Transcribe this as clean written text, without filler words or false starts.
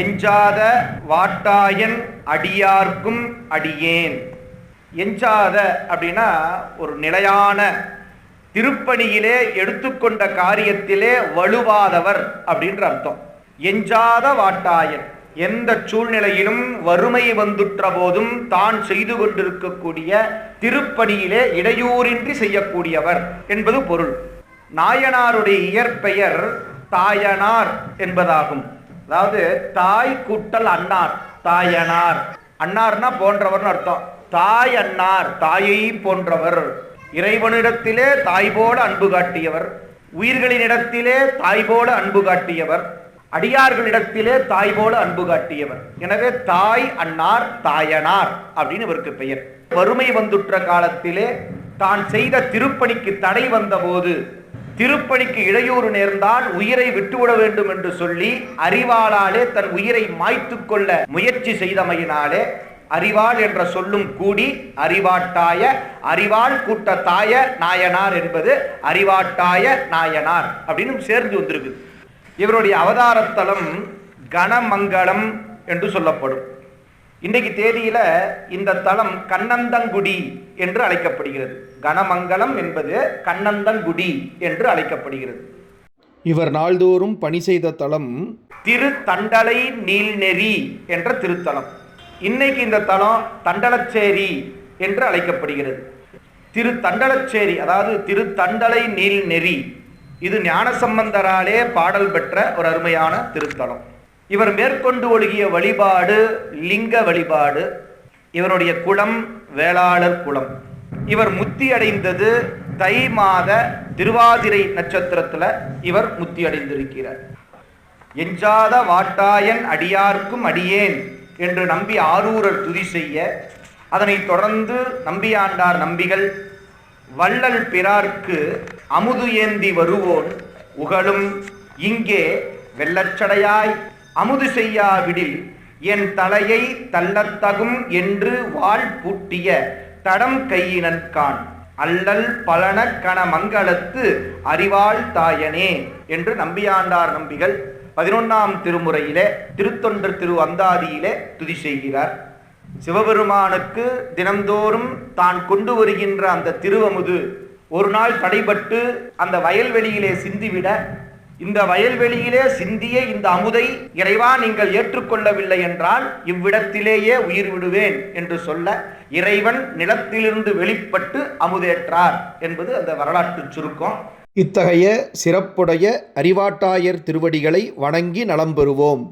எஞ்சாத வாட்டாயன் அடியார்க்கும் அடியேன். எஞ்சாத அப்படின்னா ஒரு நிலையான திருப்பணியிலே எடுத்துக்கொண்ட காரியத்திலே வலுவாதவர் அப்படின்ற அர்த்தம். எஞ்சாத வாட்டாயன், எந்த சூழ்நிலையிலும் வறுமை வந்துற்ற போதும் தான் செய்து கொண்டிருக்கக்கூடிய திருப்பணியிலே இடையூறின்றி செய்யக்கூடியவர் என்பது பொருள். நாயனாருடைய இயற்பெயர் தாயனார் என்பதாகும். அதாவது தாய் கூட்டல் அன்னார், தாயனார். அன்னார்னா போன்றவர் அர்த்தம். தாய் அன்னார், தாயை போன்றவர். இறைவனிடத்திலே தாய் போல அன்பு காட்டியவர், உயிர்களினிடத்திலே தாய் போல அன்பு காட்டியவர், அடியார்களிடத்திலே தாய் போல அன்பு காட்டியவர். எனவே தாய் அன்னார், தாயனார் அப்படின்னு இவருக்கு பெயர். வறுமை வந்துற்ற காலத்திலே தான் செய்த திருப்பணிக்கு தடை வந்தபோது, திருப்பணிக்கு இடையூறு நேர்ந்தால் உயிரை விட்டுவிட வேண்டும் என்று சொல்லி அறிவாளாலே தன் உயிரை மாய்த்து கொள்ள முயற்சி செய்தமையினாலே அறிவாள் என்ற சொல்லும் கூடி அறிவாட்டாய, அறிவாள் கூட்ட தாய நாயனார் என்பது அறிவாட்டாய நாயனார் அப்படின்னு சேர்ந்து வந்திருக்கு. இவருடைய அவதாரத்தலம் கணமங்கலம் என்று சொல்லப்படும். இன்றைக்கு தேதியில இந்த தலம் கண்ணந்தங்குடி என்று அழைக்கப்படுகிறது. கணமங்கலம் என்பது கண்ணந்தங்குடி என்று அழைக்கப்படுகிறது. இவர் நாள்தோறும் பணி செய்த தலம் திரு தண்டலை நீல்நெறி என்ற திருத்தலம். இன்னைக்கு இந்த தலம் தண்டலச்சேரி என்று அழைக்கப்படுகிறது. திரு தண்டலச்சேரி, அதாவது திரு தண்டலை நீல்நெறி, இது ஞானசம்பந்தராலே பாடல் பெற்ற ஒரு அருமையான திருத்தலம். இவர் மேற்கொண்டு ஒழுகிய வழிபாடு லிங்க வழிபாடு. இவருடைய குலம் வேளாளர் குலம். இவர் முத்தி அடைந்தது தை மாத திருவாதிரை நட்சத்திரத்தில் இவர் முத்தி அடைந்திருக்கிறார். எஞ்சாத வாட்டாயன் அடியார்க்கும் அடியேன் என்று நம்பி ஆரூரர் துதி செய்ய, அதனைத் தொடர்ந்து நம்பியாண்டார் நம்பிகள் வள்ளல் பிறார்க்கு அமுது ஏந்தி வருவோன் உகழும் இங்கே வெள்ளச்சடையாய் அமுது செய்யாவிடில் என் தலையை தள்ளத்தகும் என்று வாழ் பூட்டிய தடம் கையினன்கான் அல்லல் பலன கண மங்களத்து அறிவாள் தாயனே என்று நம்பியாண்டார் நம்பிகள் 11ஆம் திருமுறையிலே திருத்தொண்டர் திரு அந்தாதியிலே துதி செய்கிறார். சிவபெருமானுக்கு தினந்தோறும் தான் கொண்டு வருகின்ற அந்த திருவமுது ஒரு நாள் தடைபட்டு அந்த வயல்வெளியிலே சிந்திவிட, இந்த வயல்வெளியிலே சிந்திய இந்த அமுதை இறைவா நீங்கள் ஏற்றுக்கொள்ளவில்லை என்றால் இவ்விடத்திலேயே உயிர் விடுவேன் என்று சொல்ல இறைவன் நிலத்திலிருந்து வெளிப்பட்டு அமுதேற்றார் என்பது அந்த வரலாற்று சுருக்கம். இத்தகைய சிறப்புடைய அறிவாட்டாயர் திருவடிகளை வணங்கி நலம் பெறுவோம்.